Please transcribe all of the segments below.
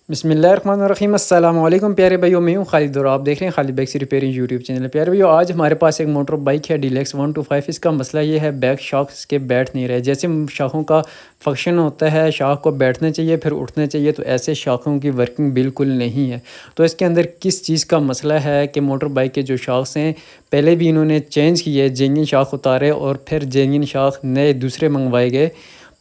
बिस्मिल्लाहिर्रहमानिर्रहीम अस्सलाम वालेकुम प्यारे भाइयों, मैं हूँ खालिद और आप देख रहे हैं Khalid bikes repairing YouTube channel. प्यारे भाइयों, आज हमारे पास एक मोटर बाइक है डीलक्स 125। इसका मसला ये है, बैक शॉक्स के बैठ नहीं रहे। जैसे शाखों का फंक्शन होता है, शाख को बैठना चाहिए फिर उठना चाहिए, तो ऐसे शाखों की वर्किंग बिल्कुल नहीं है। तो इसके अंदर किस चीज़ का मसला है कि मोटर बाइक के जो शाख्स हैं पहले भी इन्होंने चेंज किए, जेन्युइन शाख उतारे और फिर जेन्युइन शाख नए दूसरे मंगवाए गए।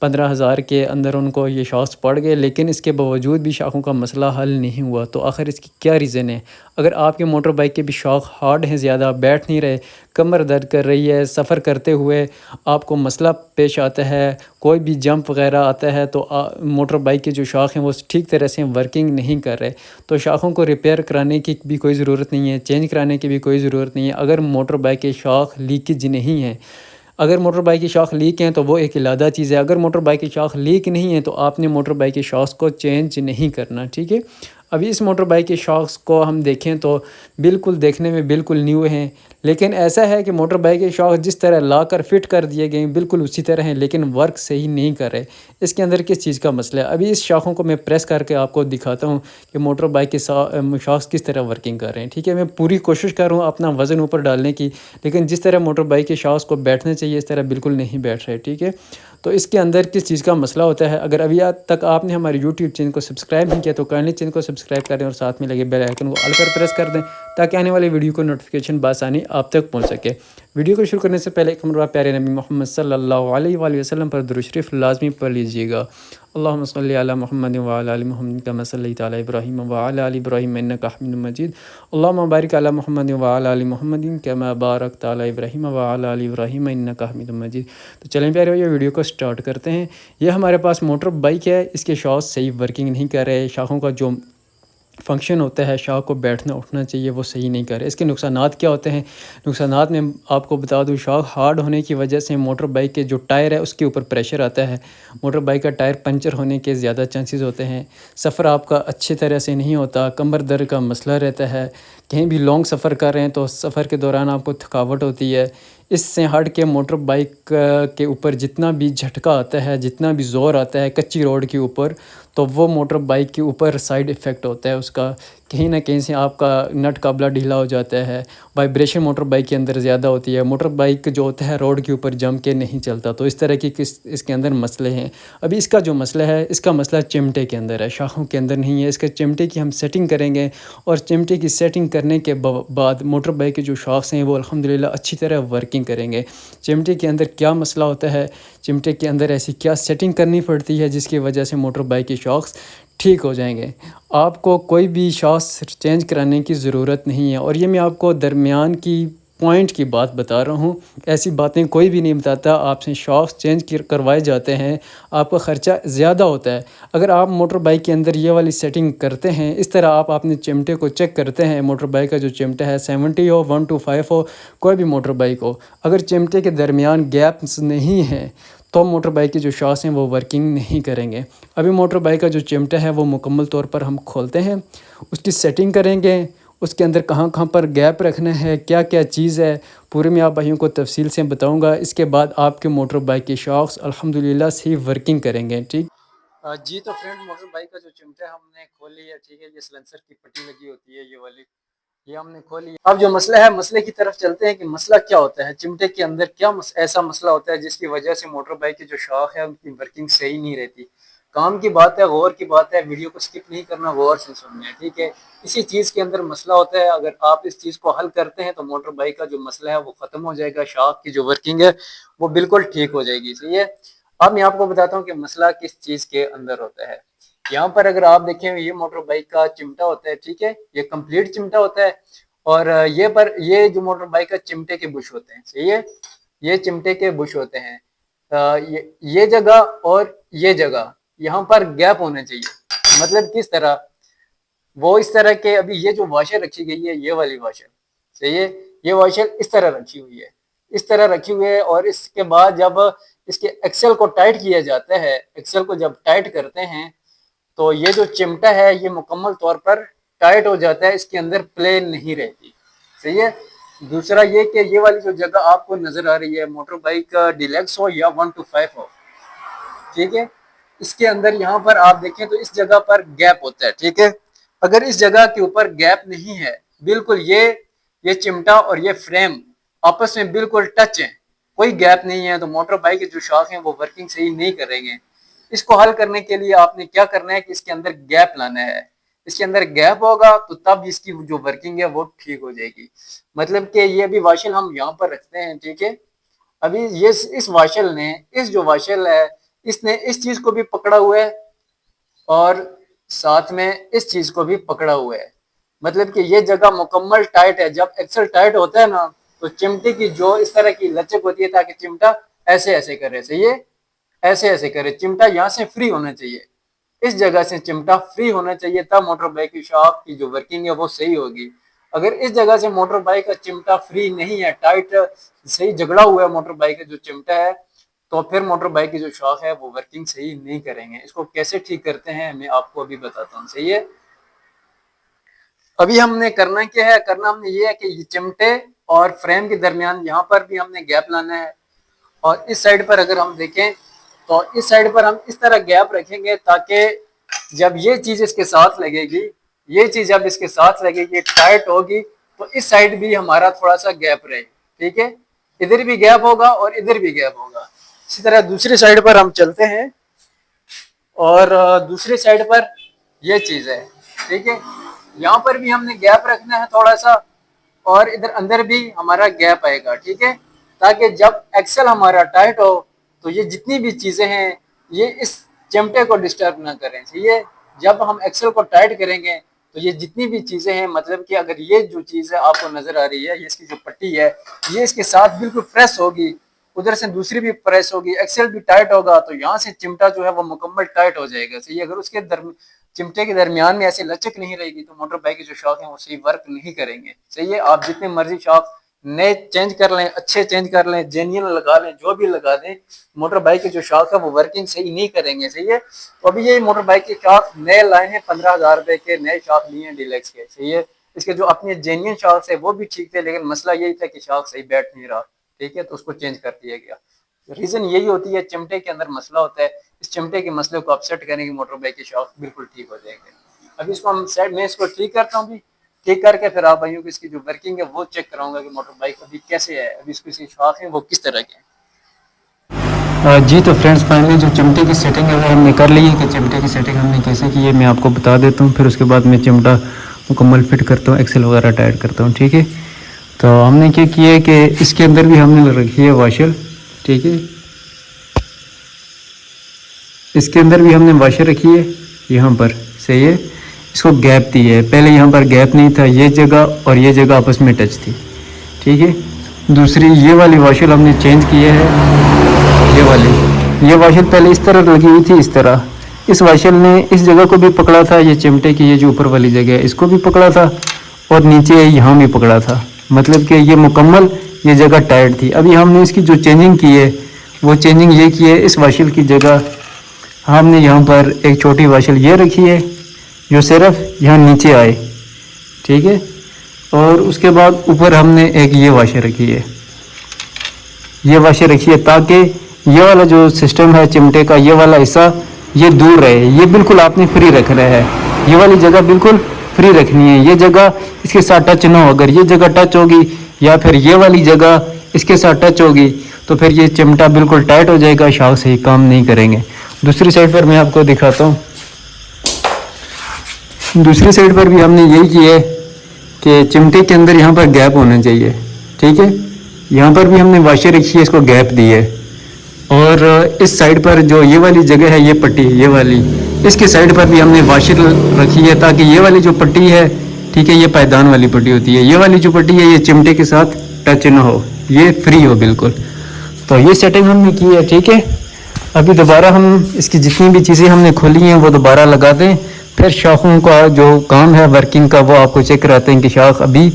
15,000 के अंदर उनको ये शॉक्स पड़ गए, लेकिन इसके बावजूद भी शाखों का मसला हल नहीं हुआ। तो आखिर इसकी क्या रीज़न है? अगर आपके मोटर बाइक के भी शॉक हार्ड हैं, ज़्यादा बैठ नहीं रहे, कमर दर्द कर रही है, सफ़र करते हुए आपको मसला पेश आता है, कोई भी जंप वगैरह आता है, तो मोटर बाइक के जो शॉक हैं वो ठीक तरह से वर्किंग नहीं कर रहे, तो शाखों को रिपेयर कराने की भी कोई ज़रूरत नहीं है, चेंज कराने की भी कोई ज़रूरत नहीं है। अगर मोटर बाइक के शॉक लीकेज नहीं है, अगर मोटर बाइक की शॉक लीक हैं तो वो एक अलग चीज़ है। अगर मोटर बाइक की शॉक लीक नहीं है तो आपने मोटर बाइक के शॉक्स को चेंज नहीं करना, ठीक है। अभी इस मोटर बाइक के शॉक्स को हम देखें तो बिल्कुल देखने में बिल्कुल न्यू हैं, लेकिन ऐसा है कि मोटर बाइक के शॉक जिस तरह ला कर फिट कर दिए गए हैं बिल्कुल उसी तरह हैं, लेकिन वर्क सही नहीं कर रहे। इसके अंदर किस चीज़ का मसला है? अभी इस शॉकों को मैं प्रेस करके आपको दिखाता हूँ कि मोटर बाइक के शॉक्स किस तरह वर्किंग कर रहे हैं, ठीक है। मैं पूरी कोशिश कर रहा हूँ अपना वज़न ऊपर डालने की, लेकिन जिस तरह मोटर बाइक के शॉक्स को बैठने चाहिए इस तरह बिल्कुल नहीं बैठ रहे, ठीक है। तो इसके अंदर किस चीज़ का मसला होता है? अगर अभी आज तक आपने हमारे यूट्यूब चैनल को सब्सक्राइब नहीं किया तो काइंडली चैनल को सब्सक्राइब करें और साथ में लगे बेल आइकन को ऑल पर प्रेस कर दें, ताकि आने वाले वीडियो को नोटिफिकेशन बासानी आप तक पहुंच सके। वीडियो को शुरू करने से पहले एक मरतबा प्यारे नबी मोहम्मद सल्लल्लाहु अलैहि वसल्लम पर दुरूद शरीफ लाजमी पढ़ लीजिएगा। अल्लाहुम्मा सल्लि अला मुहम्मद व अला आलि मुहम्मद कमा सल्लैता अला इब्राहीम व अला आलि इब्राहीम इन्नका हमीदुम मजीद। अल्लाहुम्मा बारिक अला मुहम्मद व अला आलि मुहम्मद कमा बारकता अला इब्राहीम व अला आलि इब्राहीम इन्नका हमीदुम मजीद। तो चलें प्यारे भैया, वीडियो को स्टार्ट करते हैं। ये हमारे पास मोटर बाइक है, इसके शॉक्स सही वर्किंग नहीं कर रहे। शाखों का जो फंक्शन होता है, शाख को बैठना उठना चाहिए, वो सही नहीं कर रहे। इसके नुकसानात क्या होते हैं? नुकसानात में आपको बता दूं, शाख हार्ड होने की वजह से मोटर बाइक के जो टायर है उसके ऊपर प्रेशर आता है। मोटर बाइक का टायर पंचर होने के ज़्यादा चांसेस होते हैं। सफ़र आपका अच्छी तरह से नहीं होता, कमर दर्द का मसला रहता है। कहीं भी लॉन्ग सफ़र कर रहे हैं तो सफ़र के दौरान आपको थकावट होती है। इससे हट के मोटर बाइक के ऊपर जितना भी झटका आता है, जितना भी ज़ोर आता है कच्ची रोड के ऊपर, तो वो मोटर बाइक के ऊपर साइड इफ़ेक्ट होता है उसका। कहीं न कहीं से आपका नट काबला ढीला हो जाता है, वाइब्रेशन मोटर बाइक के अंदर ज़्यादा होती है, मोटर बाइक जो होता है रोड के ऊपर जम के नहीं चलता। तो इस तरह की इसके अंदर मसले हैं। अभी इसका जो मसला है, इसका मसला चिमटे के अंदर है, शाखों के अंदर नहीं है। इसके चिमटे की हम सेटिंग करेंगे और चिमटे की सेटिंग करने के बाद मोटर बाइक के जो शॉक्स हैं वो अल्हम्दुलिल्लाह अच्छी तरह वर्किंग करेंगे। चिमटे के अंदर क्या मसला होता है, चिमटे के अंदर ऐसी क्या सेटिंग करनी पड़ती है जिसकी वजह से मोटर बाइक के शॉक्स ठीक हो जाएंगे। आपको कोई भी शॉक्स चेंज कराने की ज़रूरत नहीं है। और ये मैं आपको दरमियान की पॉइंट की बात बता रहा हूँ, ऐसी बातें कोई भी नहीं बताता। आपसे शॉक्स चेंज करवाए जाते हैं, आपका ख़र्चा ज़्यादा होता है। अगर आप मोटर बाइक के अंदर ये वाली सेटिंग करते हैं, इस तरह आप अपने चिमटे को चेक करते हैं, मोटर बाइक का जो चिमटा है 70 हो 125 हो, कोई भी मोटर बाइक हो, अगर चिमटे के दरमियान गैप्स नहीं हैं तो मोटर बाइक के जो शॉक्स हैं वो वर्किंग नहीं करेंगे। अभी मोटर बाइक का जो चिमटा है वो मुकम्मल तौर पर हम खोलते हैं, उसकी सेटिंग करेंगे, उसके अंदर कहाँ कहाँ पर गैप रखना है, क्या क्या चीज़ है, पूरे मैं आप भाइयों को तफसील से बताऊंगा। इसके बाद आपके मोटर बाइक के शॉक्स अल्हम्दुलिल्लाह सही वर्किंग करेंगे, ठीक। जी तो फ्रेंड, मोटर बाइक का जो चिमटा है हमने खोल लिया, ठीक है। ये सिलेंसर की पट्टी लगी होती है ये वाली, ये हमने खोल लिया। अब जो मसला है, मसले की तरफ चलते हैं कि मसला क्या होता है, चिमटे के अंदर क्या ऐसा मसला होता है जिसकी वजह से मोटर बाइक की जो शॉक है उनकी वर्किंग सही नहीं रहती। काम की बात है, गौर की बात है, वीडियो को स्किप नहीं करना, गौर से सुनना है, ठीक है। इसी चीज़ के अंदर मसला होता है, अगर आप इस चीज़ को हल करते हैं तो मोटर बाइक का जो मसला है वो ख़त्म हो जाएगा, शॉक की जो वर्किंग है वो बिल्कुल ठीक हो जाएगी, सही है। अब मैं आपको बताता हूँ कि मसला किस चीज़ के अंदर होता है। यहाँ पर अगर आप देखें, ये मोटर बाइक का चिमटा होता है, ठीक है, ये कंप्लीट चिमटा होता है। और ये जो मोटर बाइक का चिमटे के बुश होते हैं, सही है, ये चिमटे के बुश होते हैं। ये जगह और ये जगह, यहाँ पर गैप होना चाहिए। मतलब किस तरह, वो इस तरह के, अभी ये जो वॉशर रखी गई है, ये वाली वॉशर, सही है, ये वॉशर इस तरह रखी हुई है, इस तरह रखी हुई है। और इसके बाद जब इसके एक्सेल को टाइट किया जाता है, एक्सेल को जब टाइट करते हैं तो ये जो चिमटा है ये मुकम्मल तौर पर टाइट हो जाता है, इसके अंदर प्लेन नहीं रहती, सही है। दूसरा ये कि ये वाली जो जगह आपको नजर आ रही है, मोटर बाइक डीलक्स हो या 125 हो, ठीक है, इसके अंदर यहाँ पर आप देखें तो इस जगह पर गैप होता है, ठीक है। अगर इस जगह के ऊपर गैप नहीं है, बिल्कुल ये चिमटा और ये फ्रेम आपस में बिल्कुल टच है, कोई गैप नहीं है, तो मोटर बाइक के जो शॉक हैं वो वर्किंग सही नहीं करेंगे। इसको हल करने के लिए आपने क्या करना है कि इसके अंदर गैप लाना है। इसके अंदर गैप होगा तो तब इसकी जो वर्किंग है वो ठीक हो जाएगी। मतलब कि ये अभी वाशल हम यहाँ पर रखते हैं, ठीक है। अभी ये इस वाशल ने, इस जो वाशल है, इसने इस चीज को भी पकड़ा हुआ है और साथ में इस चीज को भी पकड़ा हुआ है। मतलब कि ये जगह मुकम्मल टाइट है। जब एक्सल टाइट होता है ना, तो चिमटे की जो इस तरह की लचक होती है ताकि चिमटा ऐसे ऐसे करे, सही है, ऐसे ऐसे करे। चिमटा यहाँ से फ्री होना चाहिए, इस जगह से चिमटा फ्री होना चाहिए, तब मोटर बाइक की शॉक की जो वर्किंग है वो सही होगी। अगर इस जगह से मोटर बाइक का चिमटा फ्री नहीं है, टाइट सही झगड़ा हुआ है मोटर बाइक का जो चिमटा है, तो फिर मोटर बाइक की जो शॉक है वो वर्किंग सही नहीं करेंगे। इसको कैसे ठीक करते हैं मैं आपको अभी बताता हूँ, सही है। अभी हमने करना क्या है, करना हमने ये है कि ये चिमटे और फ्रेम के दरमियान यहाँ पर भी हमने गैप लाना है, और इस साइड पर अगर हम देखें तो इस साइड पर हम इस तरह गैप रखेंगे ताकि जब ये चीज इसके साथ लगेगी, ये चीज जब इसके साथ लगेगी टाइट होगी, तो इस साइड भी हमारा थोड़ा सा गैप रहे, ठीक है। इधर भी गैप होगा और इधर भी गैप होगा। इसी तरह दूसरी साइड पर हम चलते हैं और दूसरी साइड पर ये चीज है, ठीक है। यहाँ पर भी हमने गैप रखना है थोड़ा सा, और इधर अंदर भी हमारा गैप आएगा, ठीक है, ताकि जब एक्सल हमारा टाइट हो तो ये जितनी भी चीजें हैं ये इस चिमटे को डिस्टर्ब ना करें, ठीक है। जब हम एक्सल को टाइट करेंगे तो ये जितनी भी चीजें हैं, मतलब कि अगर ये जो चीज है आपको नजर आ रही है, ये इसकी जो पट्टी है, ये इसके साथ बिल्कुल प्रेस होगी, उधर से दूसरी भी प्रेस होगी, एक्सेल भी टाइट होगा, तो यहाँ से चिमटा जो है वो मुकम्मल टाइट हो जाएगा, सही है। अगर उसके चिमटे के दरमियान में ऐसे लचक नहीं रहेगी तो मोटर बाइक के जो शॉक हैं वो सही वर्क नहीं करेंगे, सही है। आप जितने मर्जी शॉक नए चेंज कर लें, अच्छे चेंज कर लें, जेन्युइन लगा लें, जो भी लगा दें, मोटर बाइक के जो शॉक है वो वर्किंग सही नहीं करेंगे, सही है। तो अभी ये मोटर बाइक के शॉक नए लाए हैं, 15,000 रुपए के नए शॉक लिए हैं डीलक्स के, सही है। इसके जो अपने जेन्युइन शॉक्स है वो भी ठीक थे, लेकिन मसला यही था कि शॉक सही बैठ नहीं रहा, ठीक है, तो उसको चेंज कर दिया गया। रीजन यही होती है, चिमटे के अंदर मसला होता है, इस चिमटे के मसले को अपसेट करेंगे, मोटर बाइक के शॉक बिल्कुल ठीक हो जाएंगे। अभी इसको हम साइड में इसको ठीक करता हूँ, ठीक करके फिर आप भाइयों को इसकी जो वर्किंग है वो चेक कराऊंगा कि मोटर बाइक अभी कैसे है, अभी इसकी शॉक है वो किस तरह के हैं। जी तो फ्रेंड्स, फाइनली जो चिमटे की सेटिंग है वो हमने कर ली है। कि चिमटे की सेटिंग हमने कैसे की है मैं आपको बता देता हूँ, फिर उसके बाद मैं चिमटा मुकम्मल फिट करता हूँ, एक्सेल वगैरह टाइट करता हूँ, ठीक है। तो हमने क्या किया है कि इसके अंदर भी हमने रखी है वाशर, ठीक है, इसके अंदर भी हमने वाशर रखी है यहाँ पर, सही है। इसको गैप दी है, पहले यहाँ पर गैप नहीं था, ये जगह और ये जगह आपस में टच थी, ठीक है। दूसरी ये वाली वाशर हमने चेंज की है, ये वाशर पहले इस तरह लगी हुई थी, इस तरह। इस वाशर ने इस जगह को भी पकड़ा था, ये चिमटे की ये जो ऊपर वाली जगह है इसको भी पकड़ा था, और नीचे यहाँ भी पकड़ा था, मतलब कि ये मुकम्मल ये जगह टाइट थी। अभी हमने इसकी जो चेंजिंग की है वो चेंजिंग ये की है, इस वाशर की जगह हमने यहाँ पर एक छोटी वाशर ये रखी है जो सिर्फ यहाँ नीचे आए, ठीक है। और उसके बाद ऊपर हमने एक ये वाशर रखी है, ये वाशर रखी है ताकि ये वाला जो सिस्टम है चिमटे का, ये वाला हिस्सा ये दूर रहे, ये बिल्कुल आपने फ्री रखना है, ये वाली जगह बिल्कुल फ्री रखनी है, ये जगह इसके साथ टच ना हो। अगर ये जगह टच होगी या फिर ये वाली जगह इसके साथ टच होगी तो फिर ये चिमटा बिल्कुल टाइट हो जाएगा, शॉक सही काम नहीं करेंगे। दूसरी साइड पर मैं आपको दिखाता हूँ, दूसरी साइड पर भी हमने यही किया है कि चिमटे के अंदर यहाँ पर गैप होना चाहिए, ठीक है। यहाँ पर भी हमने वाशर रखी है, इसको गैप दी है, और इस साइड पर जो ये वाली जगह है, ये पट्टी ये वाली, इसके साइड पर भी हमने वाशर रखी है ताकि ये वाली जो पट्टी है, ठीक है, ये पायदान वाली पट्टी होती है, ये वाली जो पट्टी है ये चिमटे के साथ टच ना हो, ये फ्री हो बिल्कुल। तो ये सेटिंग हमने की है, ठीक है। अभी दोबारा हम इसकी जितनी भी चीज़ें हमने खोली हैं वो दोबारा लगा दें, फिर शाखों का जो काम है वर्किंग का वो आपको चेक कराते हैं कि शाख अभी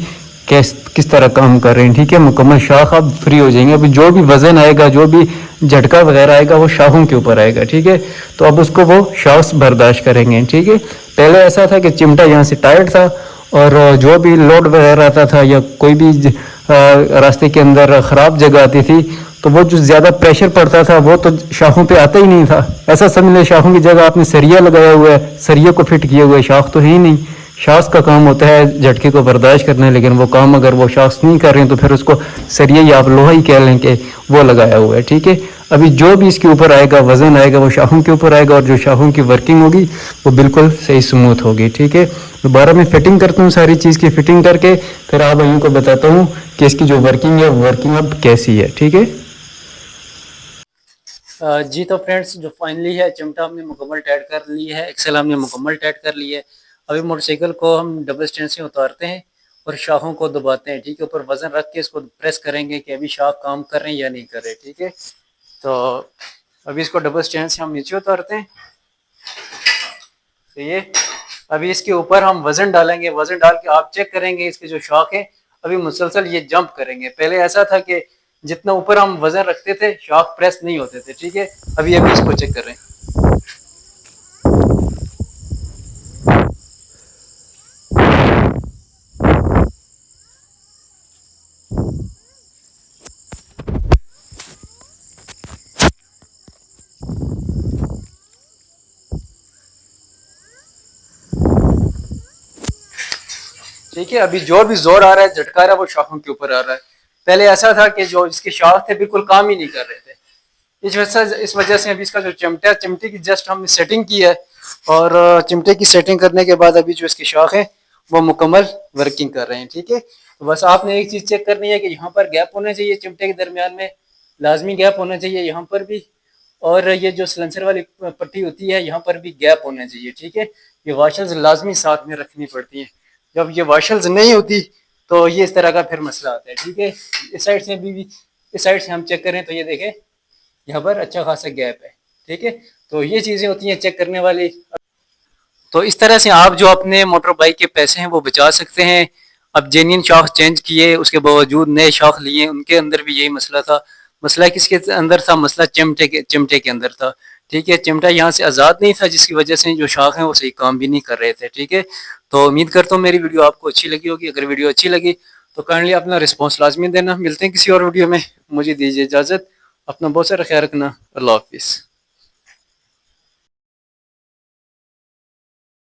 किस तरह काम कर रहे हैं, ठीक है। मुकम्मल शाख अब फ्री हो जाएंगे। अभी जो भी वज़न आएगा, जो भी झटका वगैरह आएगा वो शाखों के ऊपर आएगा, ठीक है। तो अब उसको वो शाख बर्दाश्त करेंगे, ठीक है। पहले ऐसा था कि चिमटा यहाँ से टाइट था और जो भी लोड वगैरह आता था या कोई भी रास्ते के अंदर ख़राब जगह आती थी तो वो जो ज़्यादा प्रेशर पड़ता था वो तो शाखों पे आता ही नहीं था। ऐसा समझ लें शाखों की जगह आपने सरिया लगाया हुआ है, सरिया को फिट किया हुआ है, शाख तो है ही नहीं। शाख्स का काम होता है झटके को बर्दाश्त करना है, लेकिन वो काम अगर वो शाख्स नहीं कर रहे हैं तो फिर उसको सरिया या आप लोहा ही कह लें कि वो लगाया हुआ है, ठीक है। अभी जो भी इसके ऊपर आएगा वजन आएगा वो शाखों के ऊपर आएगा, और जो शाखों की वर्किंग होगी वो बिल्कुल सही स्मूथ होगी, ठीक है। दोबारा मैं फिटिंग करता हूँ, सारी चीज़ की फिटिंग करके फिर आप भाइयों को बताता हूँ कि इसकी जो वर्किंग है वर्किंग अब कैसी है, ठीक है। जी तो फ्रेंड्स, जो फाइनली है चिमटा हमने मुकम्मल टाइट कर ली है, एक्सेल हमने मुकम्मल टाइट कर ली है। अभी मोटरसाइकिल को हम डबल स्टैंड से उतारते हैं और शाखों को दबाते हैं, ठीक है। ऊपर वजन रख के इसको प्रेस करेंगे कि अभी शाख काम कर रहे हैं या नहीं कर रहे, ठीक है। तो अभी इसको डबल स्टैंड से हम नीचे उतारते हैं, तो ये अभी इसके ऊपर हम वजन डालेंगे। वजन डाल के आप चेक करेंगे इसके जो शाख है अभी मुसलसल ये जंप करेंगे। पहले ऐसा था कि जितना ऊपर हम वजन रखते थे शाख प्रेस नहीं होते थे, ठीक है। अभी इसको चेक कर रहे हैं। ठीक है, अभी जो भी जोर आ रहा है, झटका रहा है, वो शाखों के ऊपर आ रहा है। पहले ऐसा था कि जो इसके शाख थे बिल्कुल काम ही नहीं कर रहे थे। इस वजह से अभी इसका जो चिमटे की जस्ट हमने सेटिंग की है, और चिमटे की सेटिंग करने के बाद अभी जो इसकी शाख है वो मुकम्मल वर्किंग कर रहे हैं, ठीक है। तो बस आपने एक चीज़ चेक करनी है कि यहाँ पर गैप होना चाहिए, चिमटे के दरमियान में लाजमी गैप होना चाहिए यहाँ पर भी, और ये जो सिलेंसर वाली पट्टी होती है यहाँ पर भी गैप होना चाहिए, ठीक है। ये वाशर्स लाजमी साथ में रखनी पड़ती हैं। जब ये वाशर्स नहीं होती तो ये इस तरह का फिर मसला आता है, ठीक है। इस साइड से भी इस साइड से हम चेक करें तो ये देखें यहाँ पर अच्छा खासा गैप है, ठीक है। तो ये चीज़ें होती हैं चेक करने वाली। तो इस तरह से आप जो अपने मोटर बाइक के पैसे हैं वो बचा सकते हैं। अब जेन्युइन शाख चेंज किए उसके बावजूद नए शाख लिए, उनके अंदर भी यही मसला था। मसला किसके अंदर था? मसला चिमटे के अंदर था, ठीक है। चिमटा यहाँ से आज़ाद नहीं था, जिसकी वजह से जो शाख हैं वो सही काम भी नहीं कर रहे थे, ठीक है। तो उम्मीद करता हूँ मेरी वीडियो आपको अच्छी लगी होगी। अगर वीडियो अच्छी लगी तो काइंडली अपना रिस्पॉन्स लाजमी देना। मिलते हैं किसी और वीडियो में, मुझे दीजिए इजाज़त। अपना बहुत सारा ख्याल रखना। अल्लाह हाफिज़।